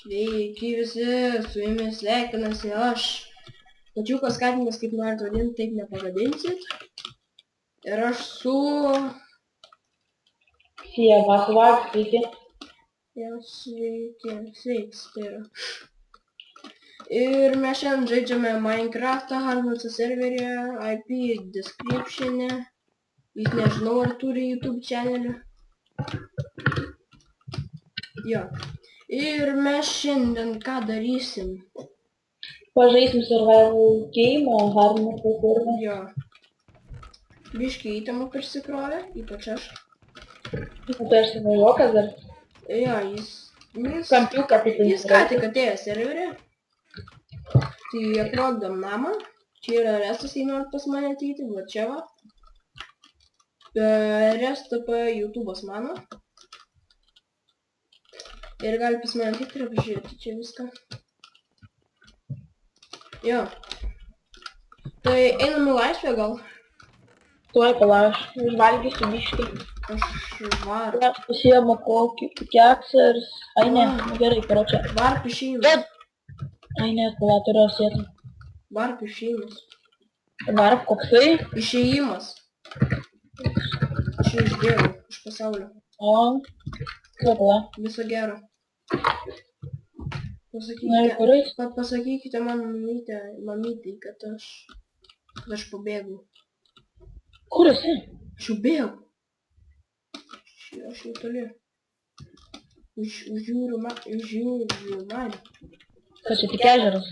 Sveiki visi, su jumis sveikinasi aš. Pačiukas Katinas, kaip norit vadinti, taip nepavadinsit. Ir aš su... Sveiki. Ja, sveiks, tai yra. Ir mes šiandien žaidžiame Minecraftą Hardnuts'o serveryje, IP description'e. Jis nežinau, ar turi YouTube channelį. Jo. Ir mes šiandien ką darysim? Pažaisim survival game, Hardnuts'o serverį. Jo. Biškį įtemų prisikrovė, ypač aš. Tai aš naujokas dar. Jo, jis Kampiuką ką tik atėjo serverį. Tai aprodom namą. Čia yra restas, jei norit pas mane ateiti, va čia va. Restą YouTube'as mano. Ir gali pas mane ateiti ir apžiūrėti čia viską. Jo. Tai einam į laisvę gal. Tuoj palauk, užvalgysiu biškį. Aš varu. Mes pasiėmu kokį keksą ir... Ai ne, gerai, karočią. Varp išėjimas. Ai ne, pala turiu sėti. Varp išėjimas. Varp koksai? Išėjimas. Aš jau išbėgau iš pasaulio. O, pala. Viso gero. Pasakykite man mamytei, kad aš pabėgau. Kur esi? Aš jau bėgau. Aš jau toli. Užjūriu man. Kas čia tik ežeras?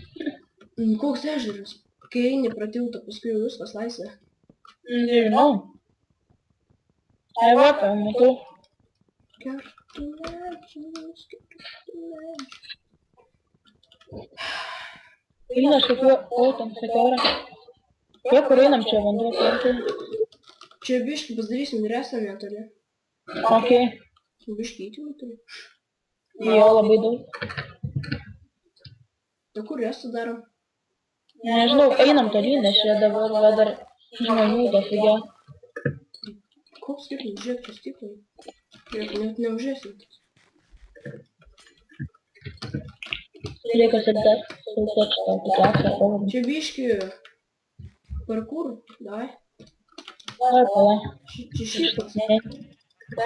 Koks ežeras? Kai eini pro tiltą, paskui jau viskas laisvė. Nežinau. Ai va, matau. Kertų medžius. Eina aš kokiu, o, ten sekiaurą. Jo, kur einam čia vanduo kartai. Čia biškį pasidarysim restą netoli. Ok. Biškį įtimų turi. Jo, labai daug. Tai kur restą darom? Nežinau, einam tolyn, nes čia dabar va dar žmonių dafigė. Koks skirtumas, žiūrėk, čia stiklai. Žiūrėk, net neužėsim. Liekas ir dar sausėč tau tikėsiu. Čia biškį parkour, davai. Ai, pala. Čia šitas.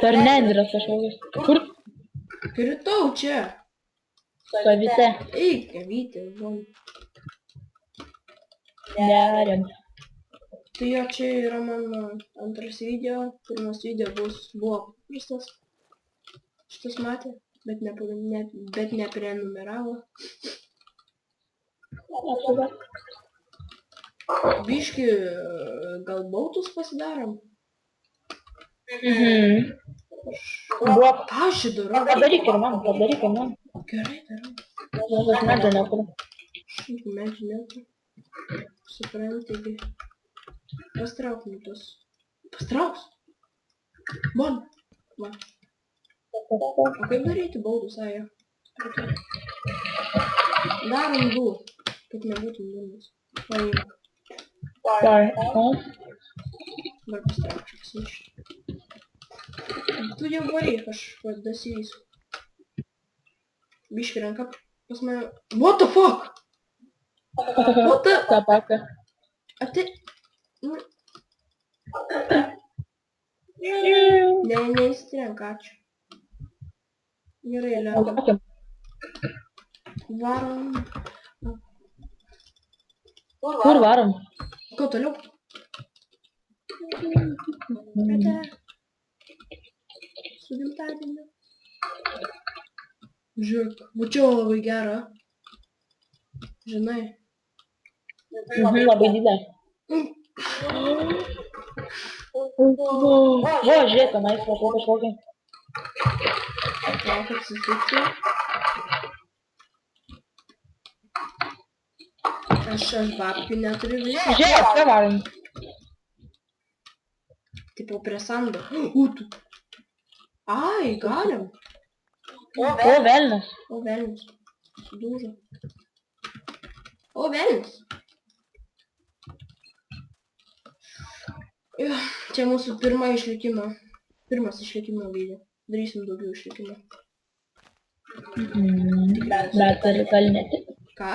Dar nendras kažkokius. Kur? Kritau čia. Savite. Eik, kavytė, von. Neriam. Tai jo, čia yra mano antras video. Pirmas video buvo paprastas. Šitas matė, bet neprenumeravo. Biškį gal bautus pasidarom? Buvo. Ką aš čia darau? Padaryk ir man. Gerai darau. Nes aš medžio neturiu. Šiaip medžių neturiu. Supranti, pastrauk mitus. Pastrauks? Bon. Va. O kaip daryti baudus, aja? Darom du, kad nebūtum nulis. Paimk. Dabar pastrauk pasišti. Tu jau varyk, aš dasivysiu. Biškį ranka pas mane... What the fuck? What the... Tabaka. Ar tai... Ne, neįsitrenk, ačiū. Gerai, lengva. Varom. Kur varom? Ko toliau? Su gimtadieniu. Žiūrėk, būčiau labai gera. Žinai. Labai didelė. Vo, žiūrėk, tenais matau kažkokį. Lauk apsisukti. Aš babkių neturiu visą. Žiūrėk, ką varom? Tipo prie sando. Tu. Ai, galim. O, velnas. O, velnis. Sudūžo. O, velnis. Čia mūsų pirmas išlikimo video. Darysim daugiau išlikimo. Bet ir gal ne tik. Ką?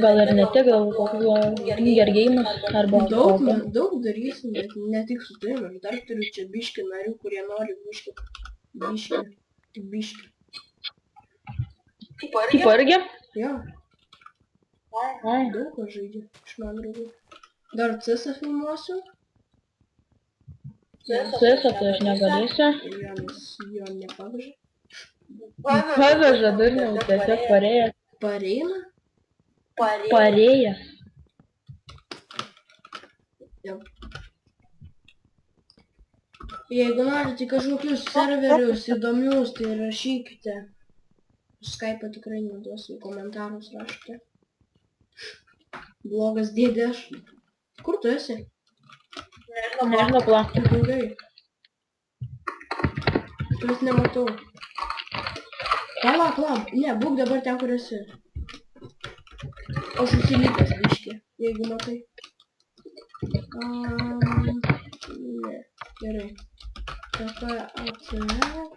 Gal ir ne tik, gal koks gergėjimas arba Daug, kokia. daug darysim, bet ne tik su tavim. Aš dar turiu čia biškį narių, kurie nori biškį. Tik biškį. Tipo irgi? Jo, Ai. daug ko žaidžia iš man draugų. Dar CSą filmuosiu. Sėsą tai aš negalėsiu. Vienas jo nepagažė. Paveža durniau, tiesiog parėjęs. Pareina? Parėjęs. Jau. Jeigu norite kažkokius serverius įdomius, tai rašykite. Skype tikrai neduosiu, komentarus rašykite. Blogas dėdė aš. Kur tu esi? Nežinau, pla. Blogai. Aš nematau. Palauk. Ne, būk dabar ten, kur esi. Aš užsilipęs biškį, jeigu matai. Ne, gerai. Dabar atsinet.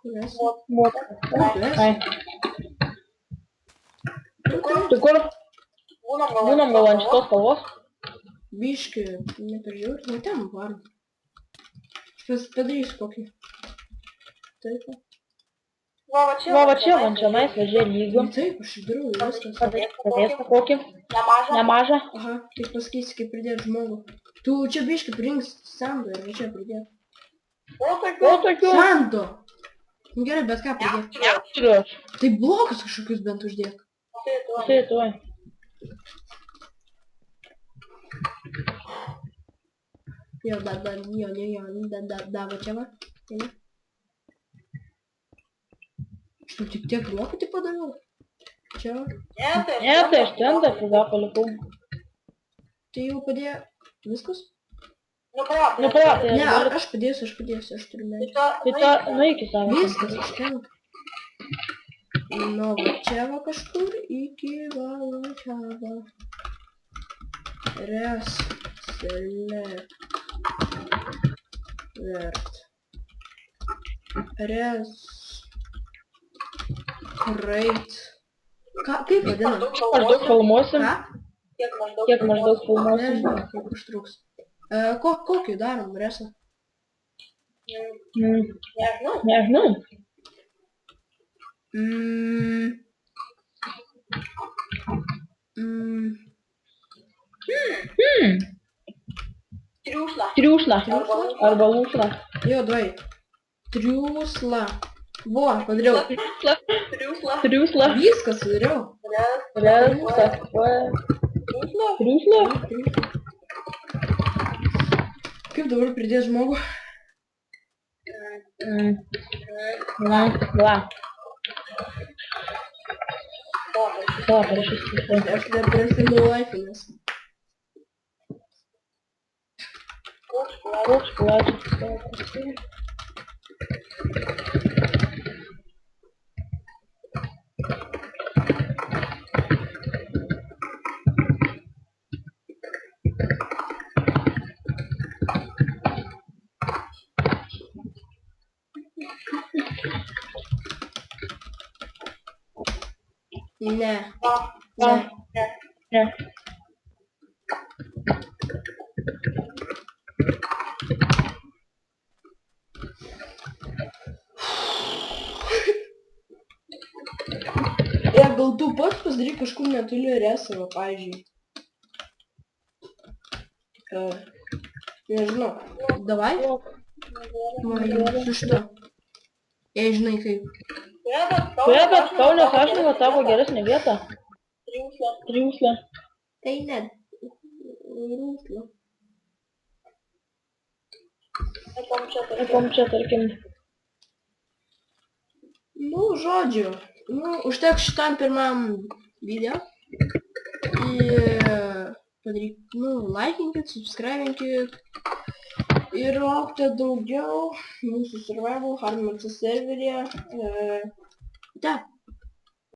Kur esi? Ai. Tai kur? Būnam gal ant šitos spalvos? Biškį, neperžiūrėt, nu ten varom. Aš padarysiu kokį. Taip. Va čia, man čia nais važiuoja lygų. Taip, aš darau viskas. Padėsiu kokį? Nemažą. Aha, tai pasakysi, kaip pridėt žmogų. Tu čia biškį prinks sando ir va čia pridėt. O tokių? Sando! Nu gerai, bet ką pridėt? Neturiu. Tai blokus kažkokius bent uždėk. Tai tuoj. Jo, va čia va. Tai. Aš tau tik tiek blokų tik padariau. Čia va. Ne, tai aš ten dar tada palikau. Tai jau padėjo. Viskas? Nu, pala, tai Ne, aš aš padėsiu, aš turiu menį. Tai ta, nu iki savo. Viskas, užtenka. Nu, va čia va kažkur iki va čia va. Res, select, vert. Res, crate. Kaip vadinam? Maždaug filmuosim. Ką? Kiek maždaug filmuosim. Nežinau, kaip užtruks. Kokį darom resą? Nežinau. Triūšlą. Arba lūšlą. Jo, davai. Triūsla. Vo, padariau. Triūšlą. Viskas padariau. Resą. Triūšlą? Kaip dabar pridės žmogų? Va. Va, parašysiu. Aš dar prasimu laifinės. Koks plačias. Ne. Ne. Gal tu pats pasidaryk kažkur netoli resą, va, pavyzdžiui. Nežinau. Davai? Va, su šito. Jei žinai kaip. Taip, bet Kaunės Ašnivo tapo geresnė vieta. Triūšlė. Tai ne. Rūsla. Kom čia, tarkim. Nu, žodžiu. Nu, užteks šitam pirmam video. Ir padaryk, laikinkit, subscribinkit. Ir laukite daugiau mūsų survival Hardmode serveryje.